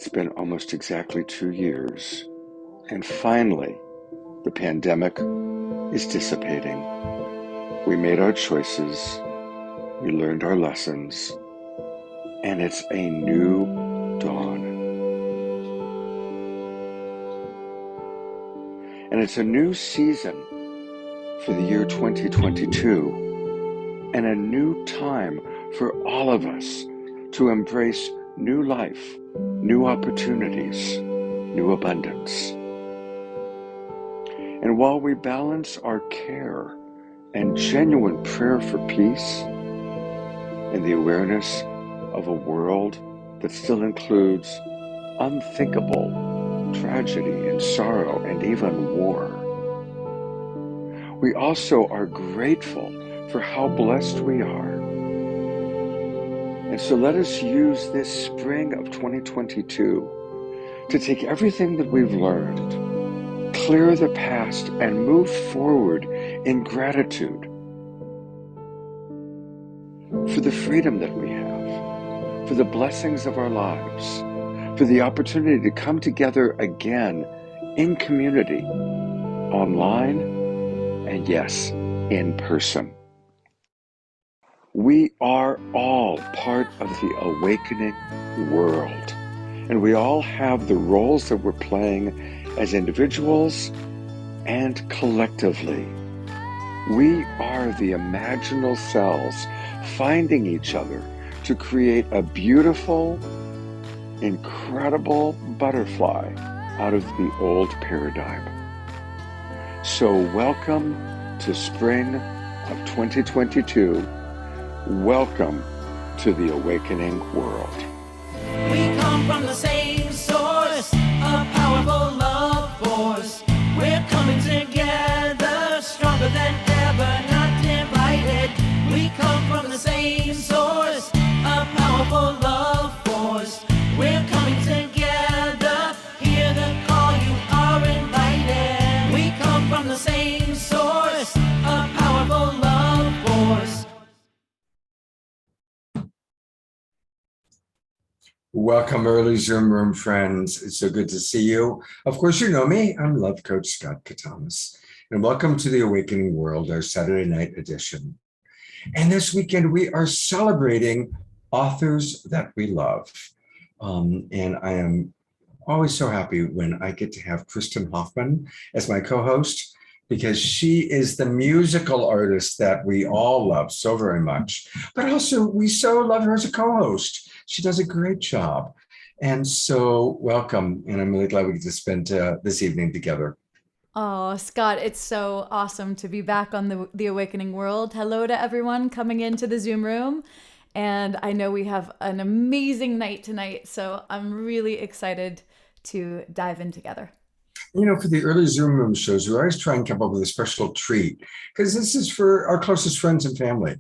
It's been almost exactly 2 years, and finally, the pandemic is dissipating. We made our choices, we learned our lessons, and it's a new dawn. And it's a new season for the year 2022, and a new time for all of us to embrace new life, new opportunities, new abundance. And while we balance our care and genuine prayer for peace and the awareness of a world that still includes unthinkable tragedy and sorrow and even war, we also are grateful for how blessed we are. And so let us use this spring of 2022 to take everything that we've learned, clear the past, and move forward in gratitude for the freedom that we have, for the blessings of our lives, for the opportunity to come together again in community, online, and yes, in person. We are all part of the awakening world, and we all have the roles that we're playing as individuals and collectively. We are the imaginal cells finding each other to create a beautiful, incredible butterfly out of the old paradigm. So welcome to spring of 2022. Welcome to the awakening world. We come from the same source, a powerful love force. We're coming together, stronger than ever, not divided. We come from the same source, a powerful love force. We're coming together, hear the call, you are invited. We come from the same source, a powerful love force. Welcome, early Zoom room friends. It's so good to see you. Of course, you know me. I'm Love Coach Scott Catamas. And welcome to the Awakening World, our Saturday night edition. And this weekend, we are celebrating authors that we love. And I am always so happy when I get to have Kristin Hoffmann as my co-host, because she is the musical artist that we all love so very much. But also, we so love her as a co-host. She does a great job. And so welcome. And I'm really glad we get to spend this evening together. Oh, Scott, it's so awesome to be back on the Awakening World. Hello to everyone coming into the Zoom room. And I know we have an amazing night tonight, so I'm really excited to dive in together. You know, for the early Zoom room shows, we always try and come up with a special treat, because this is for our closest friends and family.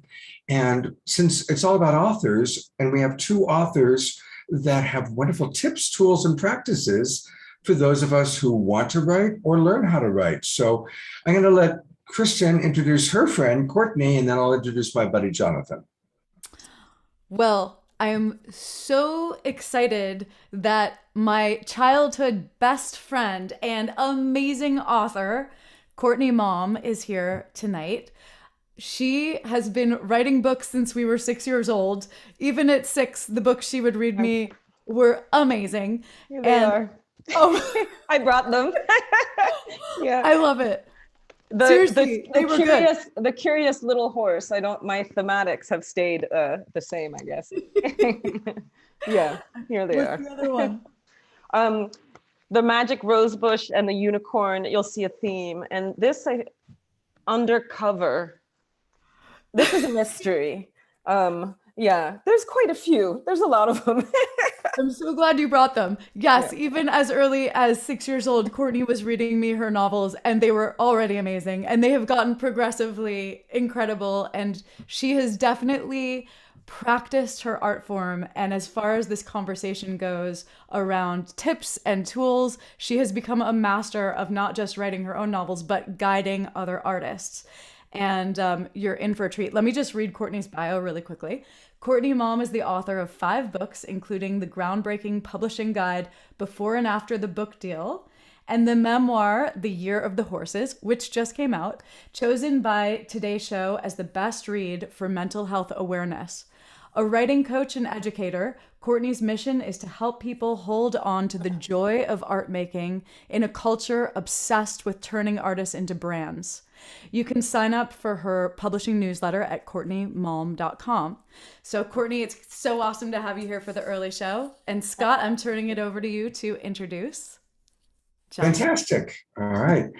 And since it's all about authors, and we have two authors that have wonderful tips, tools, and practices for those of us who want to write or learn how to write. So I'm going to let Kristin introduce her friend, Courtney, and then I'll introduce my buddy, Jonathan. Well, I am so excited that my childhood best friend and amazing author, Courtney Maum, is here tonight. She has been writing books since we were 6 years old. Even at 6, the books she would read me were amazing. Here they are. Oh, I brought them. Yeah. I love it. Seriously, they were good. The curious little horse. My thematics have stayed the same, I guess. Yeah, here they are. What's the other one? The magic rosebush and the unicorn. You'll see a theme, and this undercover. This is a mystery. Yeah, there's quite a few. There's a lot of them. I'm so glad you brought them. Yes, even as early as 6 years old, Courtney was reading me her novels, and they were already amazing. And they have gotten progressively incredible. And she has definitely practiced her art form. And as far as this conversation goes around tips and tools, she has become a master of not just writing her own novels, but guiding other artists. and you're in for a treat. Let me just read Courtney's bio really quickly. Courtney Maum is the author of 5 books, including the groundbreaking publishing guide Before and After the Book Deal, and the memoir, The Year of the Horses, which just came out, chosen by Today's Show as the best read for mental health awareness. A writing coach and educator, Courtney's mission is to help people hold on to the joy of art making in a culture obsessed with turning artists into brands. You can sign up for her publishing newsletter at CourtneyMaum.com. So Courtney, it's so awesome to have you here for the early show. And Scott, I'm turning it over to you to introduce. Fantastic. All right.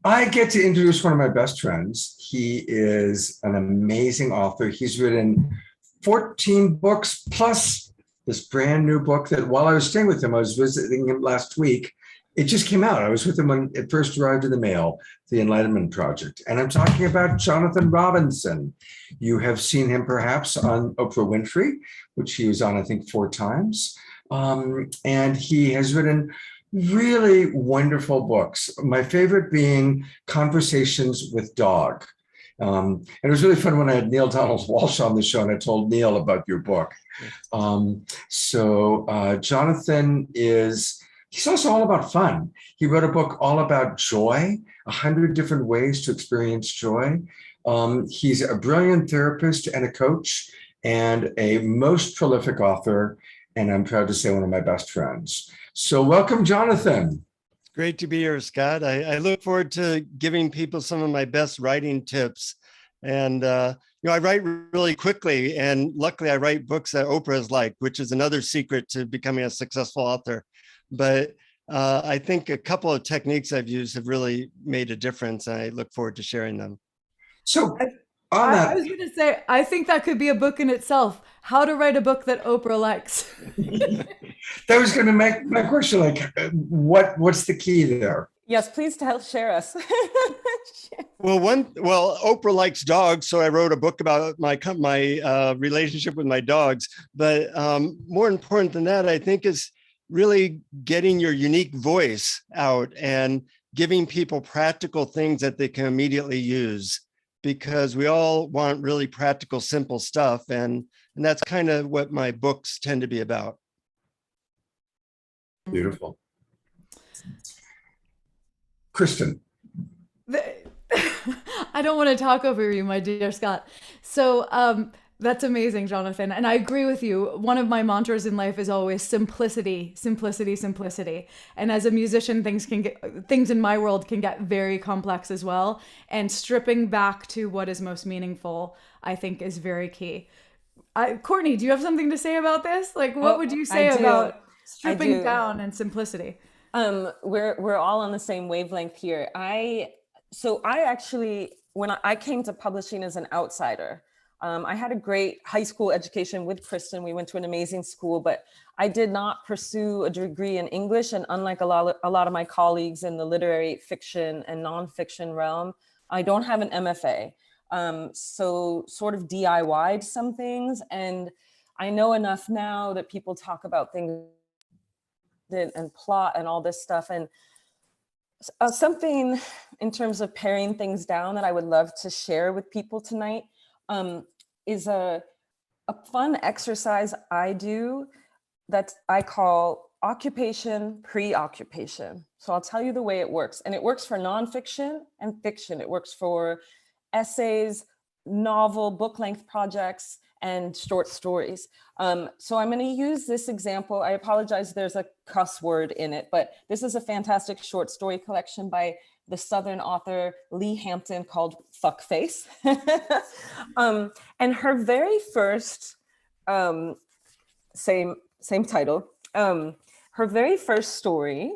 I get to introduce one of my best friends. He is an amazing author. He's written 14 books plus this brand new book that while I was staying with him, I was visiting him last week. It just came out. I was with him when it first arrived in the mail, The Enlightenment Project. And I'm talking about Jonathan Robinson. You have seen him perhaps on Oprah Winfrey, which he was on, I think, 4 times. And he has written really wonderful books. My favorite being Conversations with Dog. And it was really fun when I had Neil Donald Walsh on the show and I told Neil about your book. Jonathan he's also all about fun. He wrote a book all about joy, 100 different ways to experience joy. He's a brilliant therapist and a coach and a most prolific author. And I'm proud to say one of my best friends. So welcome, Jonathan. Great to be here, Scott. I look forward to giving people some of my best writing tips. And, I write really quickly. And luckily, I write books that Oprah has liked, which is another secret to becoming a successful author. But I think a couple of techniques I've used have really made a difference. And I look forward to sharing them. So I was going to say, I think that could be a book in itself. How to write a book that Oprah likes. That was going to make my question, like, what's the key there? Yes, please share us. Well, Oprah likes dogs, so I wrote a book about my relationship with my dogs. But more important than that, I think, is really getting your unique voice out and giving people practical things that they can immediately use. Because we all want really practical, simple stuff. And that's kind of what my books tend to be about. Beautiful. Kristin. I don't want to talk over you, my dear Scott. So that's amazing, Jonathan. And I agree with you. One of my mantras in life is always simplicity, simplicity, simplicity. And as a musician, things in my world can get very complex as well. And stripping back to what is most meaningful, I think, is very key. Courtney, do you have something to say about this? Like, what would you say about stripping down and simplicity? We're all on the same wavelength here. I actually, when I came to publishing as an outsider, I had a great high school education with Kristin. We went to an amazing school, but I did not pursue a degree in English. And unlike a lot of my colleagues in the literary fiction and nonfiction realm, I don't have an MFA. So sort of DIY'd some things. And I know enough now that people talk about things and plot and all this stuff. And something in terms of paring things down that I would love to share with people tonight is a fun exercise I do that I call occupation preoccupation. So I'll tell you the way it works. And it works for nonfiction and fiction. It works for essays, novel, book-length projects, and short stories. So I'm going to use this example. I apologize, there's a cuss word in it, but this is a fantastic short story collection by the Southern author Lee Hampton called Fuckface. And her very first, same title, her very first story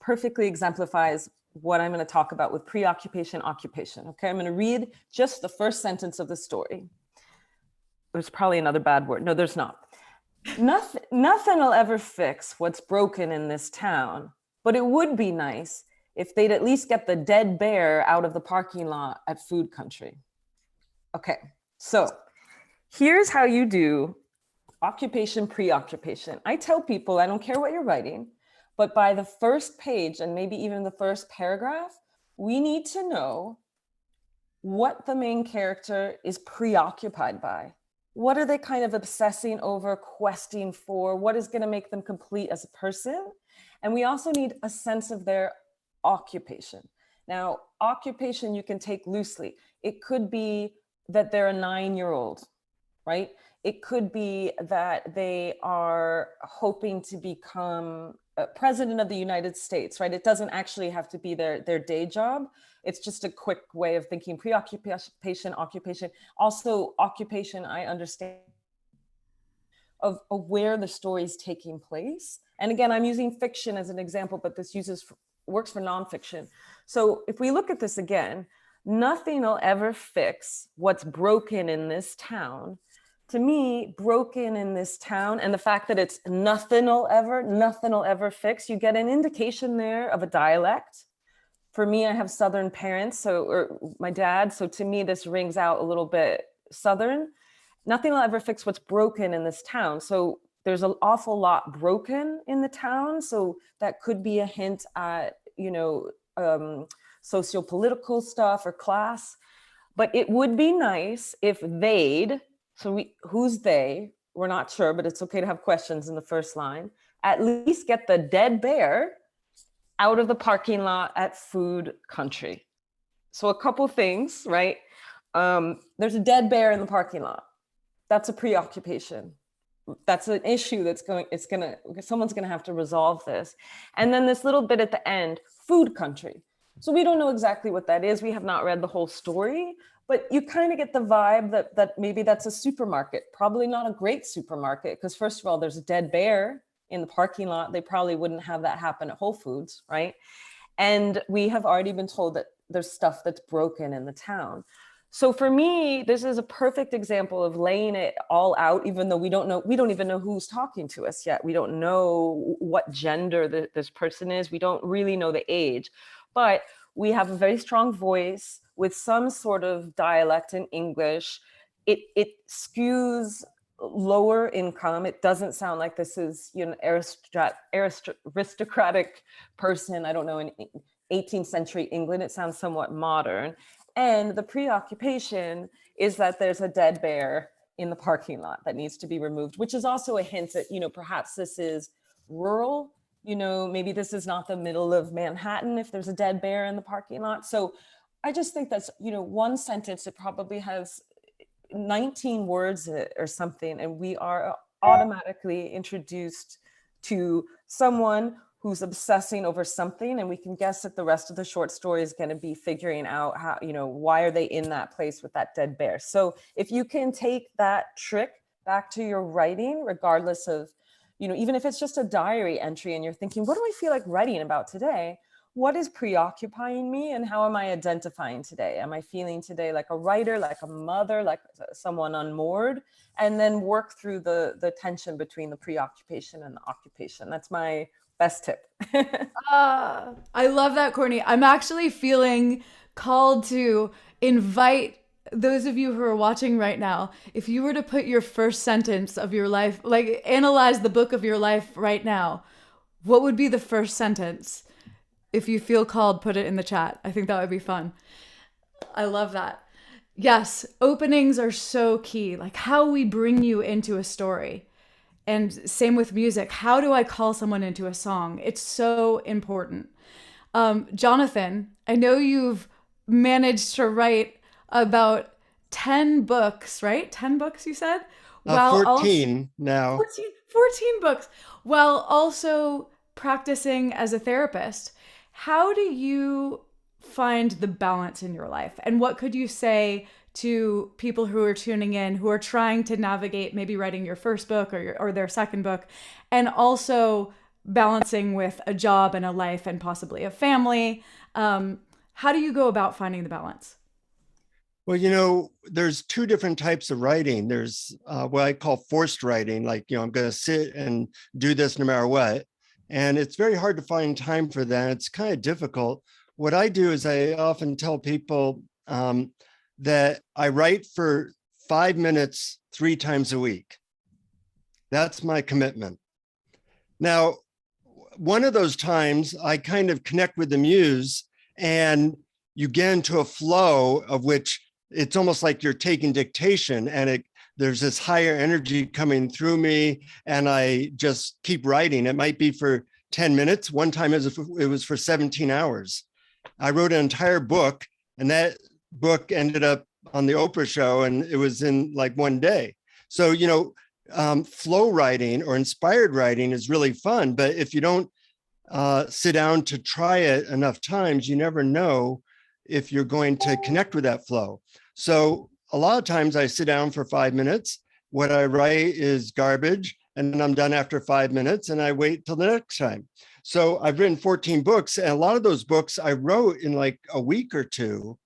perfectly exemplifies what I'm going to talk about with preoccupation, occupation. Okay, I'm going to read just the first sentence of the story. There's probably another bad word. No, there's not. Nothing will ever fix what's broken in this town, but it would be nice if they'd at least get the dead bear out of the parking lot at Food Country. Okay, so here's how you do occupation, preoccupation. I tell people, I don't care what you're writing, but by the first page and maybe even the first paragraph, we need to know what the main character is preoccupied by. What are they kind of obsessing over, questing for? What is going to make them complete as a person? And we also need a sense of their occupation. Now, occupation you can take loosely. It could be that they're a 9-year-old, right? It could be that they are hoping to become president of the United States, right? It doesn't actually have to be their day job. It's just a quick way of thinking. Preoccupation, occupation. Also, occupation, I understand, of where the story is taking place. And again, I'm using fiction as an example, but this works for nonfiction. So if we look at this again, nothing will ever fix what's broken in this town. To me, broken in this town, and the fact that it's nothing will ever fix, you get an indication there of a dialect. For me, I have Southern parents, or my dad, so to me, this rings out a little bit Southern. Nothing will ever fix what's broken in this town. So there's an awful lot broken in the town. So that could be a hint at, socio-political stuff or class. But it would be nice if who's they? We're not sure, but it's okay to have questions in the first line. At least get the dead bear out of the parking lot at Food Country. So a couple things, right? There's a dead bear in the parking lot. That's a preoccupation. That's an issue someone's gonna have to resolve this. And then this little bit at the end, Food Country. So we don't know exactly what that is. We have not read the whole story, but you kind of get the vibe that maybe that's a supermarket, probably not a great supermarket, because first of all, there's a dead bear in the parking lot. They probably wouldn't have that happen at Whole Foods, right? And we have already been told that there's stuff that's broken in the town. So for me, this is a perfect example of laying it all out, even though we don't even know who's talking to us yet. We don't know what gender this person is. We don't really know the age, but we have a very strong voice with some sort of dialect in English. It skews lower income. It doesn't sound like this is aristocratic person, I don't know, in 18th century England. It sounds somewhat modern. And the preoccupation is that there's a dead bear in the parking lot that needs to be removed, which is also a hint that, perhaps this is rural. Maybe this is not the middle of Manhattan if there's a dead bear in the parking lot. So I just think that's, one sentence, it probably has 19 words or something, and we are automatically introduced to someone who's obsessing over something, and we can guess that the rest of the short story is going to be figuring out how, why are they in that place with that dead bear. So if you can take that trick back to your writing, regardless of, even if it's just a diary entry and you're thinking, what do I feel like writing about today? What is preoccupying me, and how am I identifying today? Am I feeling today like a writer, like a mother, like someone unmoored? And then work through the tension between the preoccupation and the occupation. That's my best tip. I love that, Courtney. I'm actually feeling called to invite those of you who are watching right now, if you were to put your first sentence of your life, like analyze the book of your life right now, what would be the first sentence? If you feel called, put it in the chat. I think that would be fun. I love that. Yes, openings are so key, like how we bring you into a story. And same with music. How do I call someone into a song? It's so important. Jonathan, I know you've managed to write about 10 books, right? 10 books, you said? 14 now. 14 books, while also practicing as a therapist. How do you find the balance in your life? And what could you say to people who are tuning in, who are trying to navigate maybe writing your first book or their second book, and also balancing with a job and a life and possibly a family? How do you go about finding the balance? Well, there's two different types of writing. There's what I call forced writing, like, I'm going to sit and do this no matter what. And it's very hard to find time for that. It's kind of difficult. What I do is I often tell people that I write for 5 minutes 3 times a week. That's my commitment. Now, one of those times I kind of connect with the muse, and you get into a flow of which it's almost like you're taking dictation, and there's this higher energy coming through me, and I just keep writing. It might be for 10 minutes. One time it was for 17 hours. I wrote an entire book, and that book ended up on the Oprah show, and it was in like one day. So, flow writing or inspired writing is really fun, but if you don't sit down to try it enough times, you never know if you're going to connect with that flow. So a lot of times I sit down for 5 minutes. What I write is garbage, and then I'm done after 5 minutes, and I wait till the next time. So I've written 14 books, and a lot of those books I wrote in like a week or two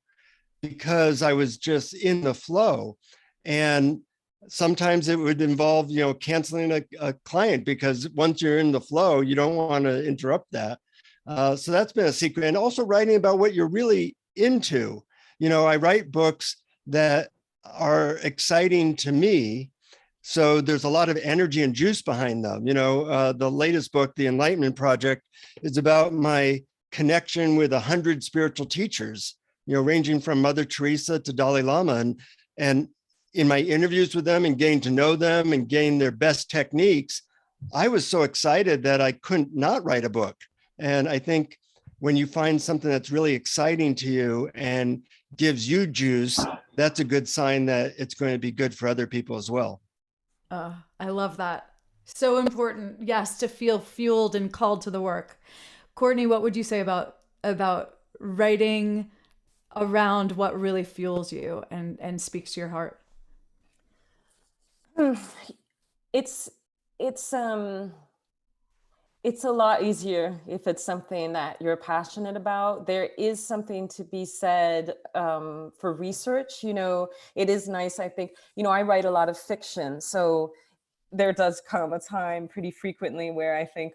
because I was just in the flow. And sometimes it would involve, canceling a client, because once you're in the flow, you don't want to interrupt that. So that's been a secret. And also writing about what you're really into. I write books that are exciting to me. So there's a lot of energy and juice behind them. The latest book, The Enlightenment Project, is about my connection with 100 spiritual teachers, ranging from Mother Teresa to Dalai Lama. And in my interviews with them and getting to know them and getting their best techniques, I was so excited that I couldn't not write a book. And I think when you find something that's really exciting to you and gives you juice, that's a good sign that it's going to be good for other people as well. I love that. So important, yes, to feel fueled and called to the work. Courtney, what would you say about writing around what really fuels you and speaks to your heart? It's a lot easier if it's something that you're passionate about. There is something to be said for research. It is nice, I think. I write a lot of fiction, so there does come a time pretty frequently where I think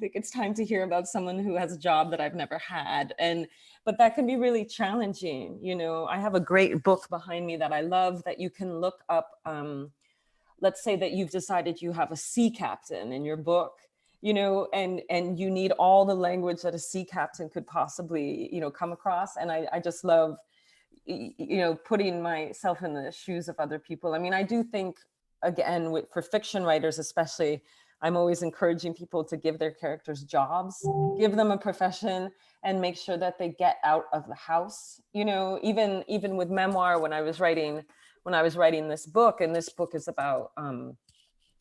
it's time to hear about someone who has a job that I've never had. But that can be really challenging. I have a great book behind me that I love that you can look up. Let's say that you've decided you have a sea captain in your book, and you need all the language that a sea captain could possibly, come across. And I just love, putting myself in the shoes of other people. I mean, I do think, again, for fiction writers especially, I'm always encouraging people to give their characters jobs, give them a profession, and make sure that they get out of the house. Even with memoir, when I was writing this book, and this book is about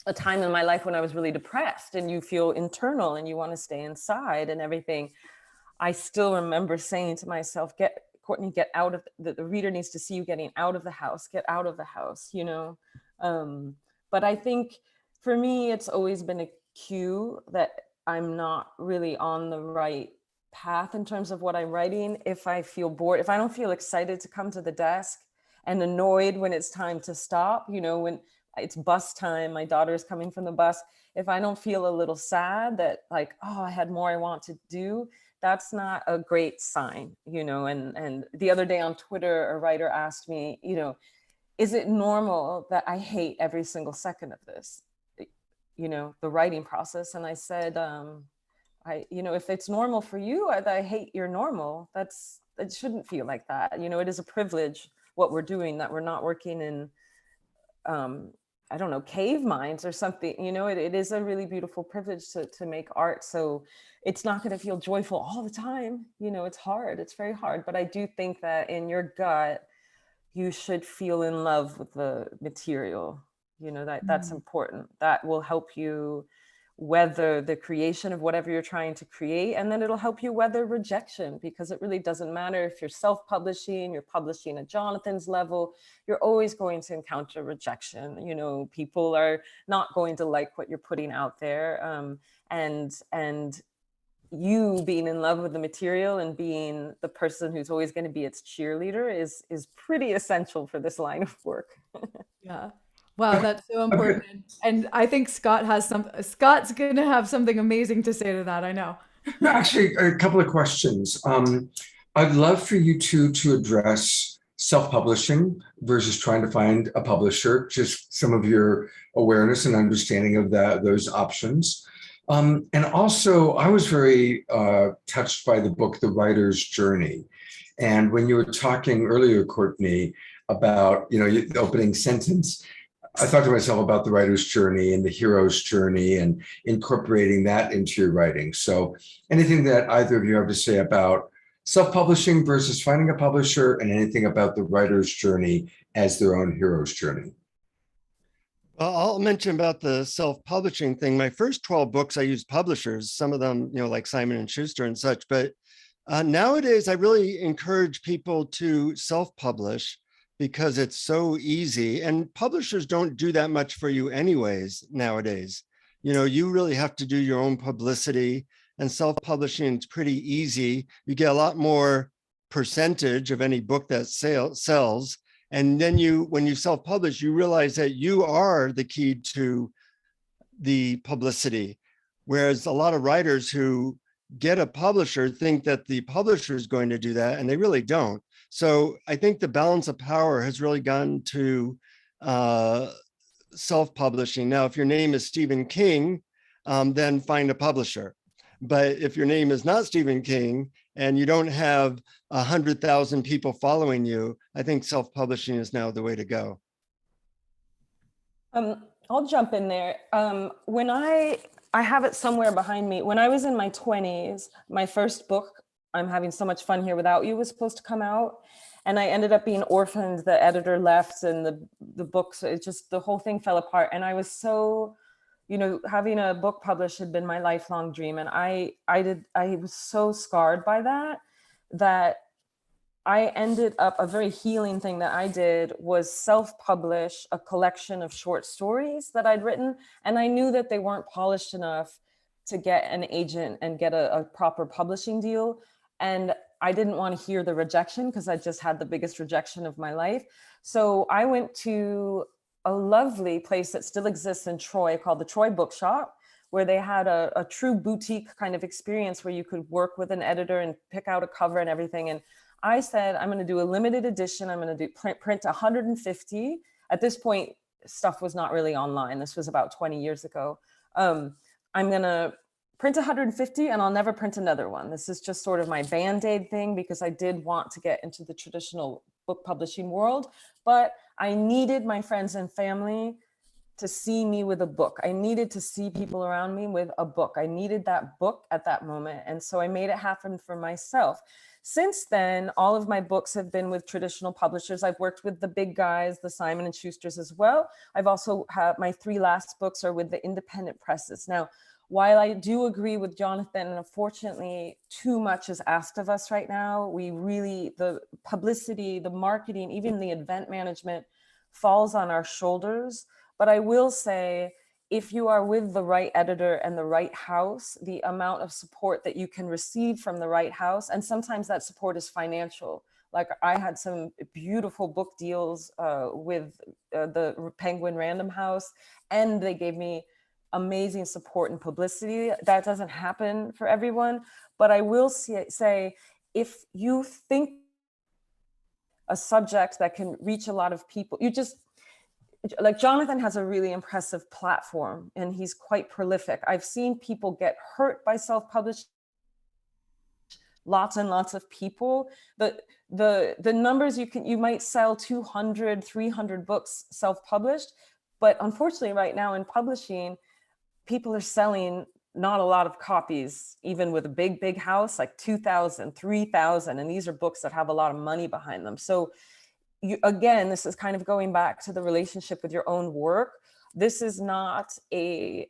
a time in my life when I was really depressed, and you feel internal and you want to stay inside and everything. I still remember saying to myself, Courtney, get out of the reader needs to see you getting out of the house, get out of the house, But I think for me, it's always been a cue that I'm not really on the right path in terms of what I'm writing. If I feel bored, if I don't feel excited to come to the desk, and annoyed when it's time to stop, when it's bus time, my daughter's coming from the bus. If I don't feel a little sad that like, I had more I want to do, that's not a great sign, and the other day on Twitter, a writer asked me, is it normal that I hate every single second of this, the writing process? And I said, if it's normal for you, I hate your normal. It shouldn't feel like that. It is a privilege what we're doing, that we're not working in, cave mines or something. It is a really beautiful privilege to make art. So it's not going to feel joyful all the time. It's hard. It's very hard. But I do think that in your gut, you should feel in love with the material. That's important. That will help you weather the creation of whatever you're trying to create. And then it'll help you weather rejection, because it really doesn't matter if you're self-publishing, you're publishing at Jonathan's level, you're always going to encounter rejection. People are not going to like what you're putting out there. And you being in love with the material and being the person who's always going to be its cheerleader is pretty essential for this line of work. Yeah. Wow, that's so important. And I think Scott's going to have something amazing to say to that. I know. Actually, a couple of questions. I'd love for you two to address self-publishing versus trying to find a publisher, just some of your awareness and understanding of those options. And also, I was very touched by the book, The Writer's Journey. And when you were talking earlier, Courtney, about, the opening sentence, I thought to myself about the writer's journey and the hero's journey and incorporating that into your writing. So anything that either of you have to say about self-publishing versus finding a publisher, and anything about the writer's journey as their own hero's journey? Well, I'll mention about the self-publishing thing. My first 12 books, I used publishers, some of them, like Simon & Schuster and such. But nowadays, I really encourage people to self-publish because it's so easy. And publishers don't do that much for you anyways nowadays. You really have to do your own publicity, and self-publishing is pretty easy. You get a lot more percentage of any book that sells. And then when you self-publish, you realize that you are the key to the publicity. Whereas a lot of writers who get a publisher think that the publisher is going to do that, and they really don't. So I think the balance of power has really gone to self-publishing. Now, if your name is Stephen King, then find a publisher. But if your name is not Stephen King and you don't have 100,000 people following you, I think self-publishing is now the way to go. I'll jump in there. When I have it somewhere behind me. When I was in my 20s, my first book, I'm Having So Much Fun Here Without You, was supposed to come out. And I ended up being orphaned. The editor left and the books, the whole thing fell apart. And I was so, having a book published had been my lifelong dream. And I was so scarred by that I ended up, a very healing thing that I did was self-publish a collection of short stories that I'd written. And I knew that they weren't polished enough to get an agent and get a proper publishing deal. And I didn't want to hear the rejection because I just had the biggest rejection of my life. So I went to a lovely place that still exists in Troy called the Troy Bookshop, where they had a true boutique kind of experience where you could work with an editor and pick out a cover and everything. And I said, I'm going to do a limited edition. I'm going to print 150. At this point, stuff was not really online. This was about 20 years ago. I'm going to print 150 and I'll never print another one. This is just sort of my Band-Aid thing because I did want to get into the traditional book publishing world, but I needed my friends and family to see me with a book. I needed to see people around me with a book. I needed that book at that moment. And so I made it happen for myself. Since then, all of my books have been with traditional publishers. I've worked with the big guys, the Simon & Schusters as well. I've also had my 3 last books are with the independent presses. Now, while I do agree with Jonathan, and unfortunately too much is asked of us right now, the publicity, the marketing, even the event management falls on our shoulders. But I will say, if you are with the right editor and the right house, the amount of support that you can receive from the right house, and sometimes that support is financial. Like I had some beautiful book deals with the Penguin Random House, and they gave me amazing support and publicity. That doesn't happen for everyone. But I will say, if you think a subject that can reach a lot of people, like Jonathan has a really impressive platform and he's quite prolific. I've seen people get hurt by self-published, lots and lots of people. The numbers you might sell 200, 300 books self-published, but unfortunately right now in publishing, people are selling not a lot of copies, even with a big house, like 2,000, 3,000. And these are books that have a lot of money behind them. So again, this is kind of going back to the relationship with your own work. This is not a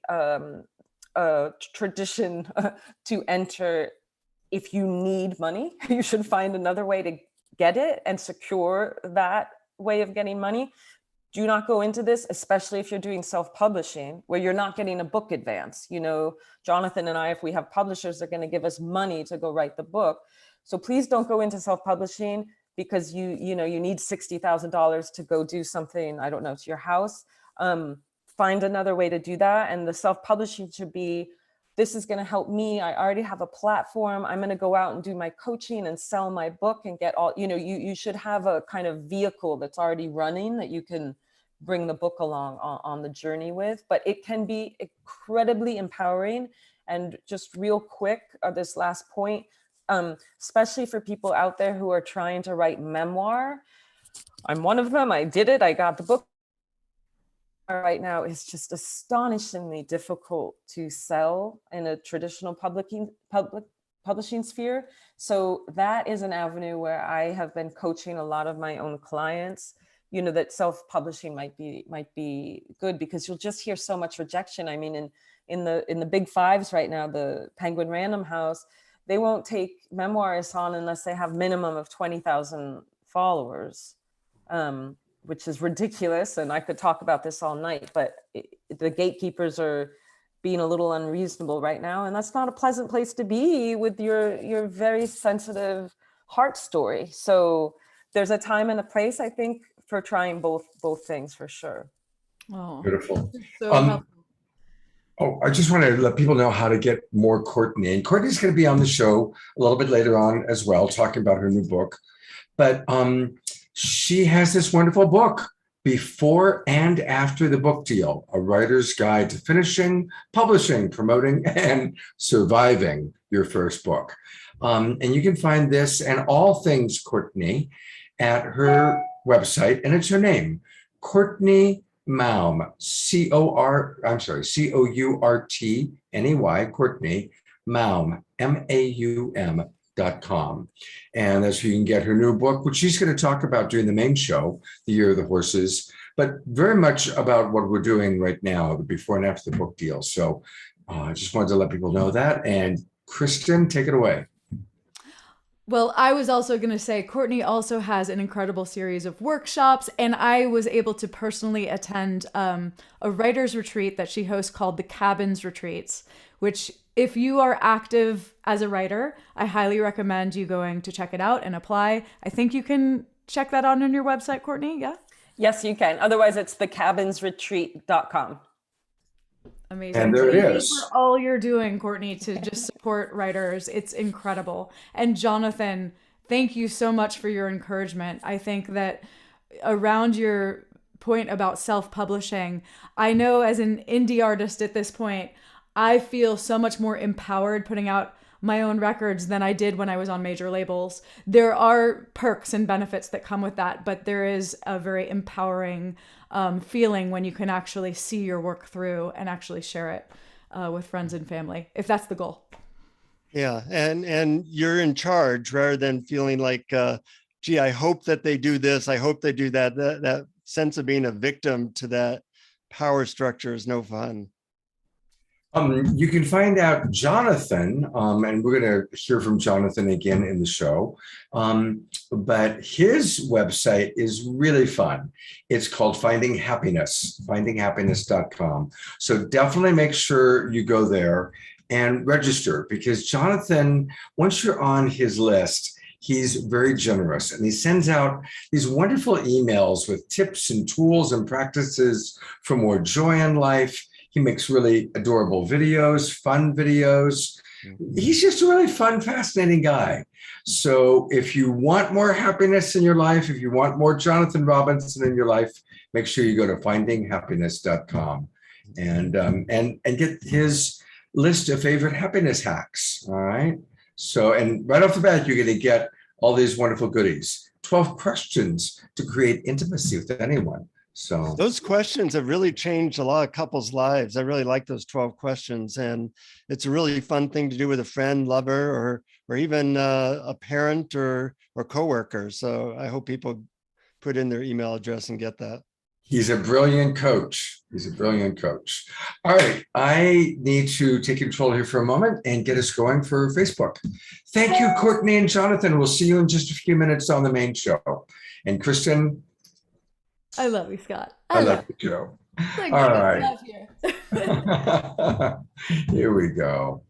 tradition to enter. If you need money, you should find another way to get it and secure that way of getting money. Do not go into this, especially if you're doing self-publishing, where you're not getting a book advance. Jonathan and I, if we have publishers, they're going to give us money to go write the book. So please don't go into self-publishing because you need $60,000 to go do something, I don't know, to your house. Find another way to do that. And the self-publishing should be, this is going to help me. I already have a platform. I'm going to go out and do my coaching and sell my book and get all, you should have a kind of vehicle that's already running that you can bring the book along on the journey with. But it can be incredibly empowering. And just real quick, this last point, especially for people out there who are trying to write memoir. I'm one of them. I did it. I got the book. Right now is just astonishingly difficult to sell in a traditional publishing sphere. So that is an avenue where I have been coaching a lot of my own clients, you know, that self-publishing might be good, because you'll just hear so much rejection. I mean, in the big fives right now, the Penguin Random House, they won't take memoirists on unless they have minimum of 20,000 followers, which is ridiculous. And I could talk about this all night, but the gatekeepers are being a little unreasonable right now. And that's not a pleasant place to be with your very sensitive heart story. So there's a time and a place, I think, for trying both things, for sure. Oh, Beautiful. so helpful. Oh, I just want to let people know how to get more Courtney. And Courtney's going to be on the show a little bit later on as well, talking about her new book. But she has this wonderful book, Before and After the Book Deal, a writer's guide to finishing, publishing, promoting, and surviving your first book. And you can find this and all things Courtney at her website, and it's her name, Courtney Maum, Courtney, Courtney Maum, MAUM.com. And as you can get her new book, which she's going to talk about during the main show, The Year of the Horses, but very much about what we're doing right now, the before and after the book deal. So I just wanted to let people know that. And Kristin, take it away. Well, I was also going to say, Courtney also has an incredible series of workshops, and I was able to personally attend a writer's retreat that she hosts called the Cabins Retreats, which, if you are active as a writer, I highly recommend you going to check it out and apply. I think you can check that out on your website, Courtney, yeah? Yes, you can. Otherwise, it's thecabinsretreat.com. Amazing. And there it Thank you is. for all you're doing, Courtney, to just support writers. It's incredible. And Jonathan, thank you so much for your encouragement. I think that around your point about self-publishing, I know as an indie artist at this point, I feel so much more empowered putting out my own records than I did when I was on major labels. There are perks and benefits that come with that, but there is a very empowering feeling when you can actually see your work through and actually share it with friends and family, if that's the goal. Yeah, and you're in charge rather than feeling like, gee, I hope that they do this, I hope they do that. That sense of being a victim to that power structure is no fun. You can find out Jonathan, and we're going to hear from Jonathan again in the show, but his website is really fun. It's called Finding Happiness, findinghappiness.com. So definitely make sure you go there and register, because Jonathan, once you're on his list, he's very generous, and he sends out these wonderful emails with tips and tools and practices for more joy in life. He makes really adorable videos, fun videos. He's just a really fun, fascinating guy. So if you want more happiness in your life, if you want more Jonathan Robinson in your life, make sure you go to findinghappiness.com and get his list of favorite happiness hacks. All right. So, and right off the bat, you're going to get all these wonderful goodies. 12 questions to create intimacy with anyone. So those questions have really changed a lot of couples' lives. I really like those 12 questions, and it's a really fun thing to do with a friend, lover, or even a parent or coworker. So I hope people put in their email address and get that. He's a brilliant coach. All right, I need to take control here for a moment and get us going for Facebook. Thank you, Courtney and Jonathan. We'll see you in just a few minutes on the main show. And Kristin, I love you, Scott. I like the show. Like, all right. Here. Here we go.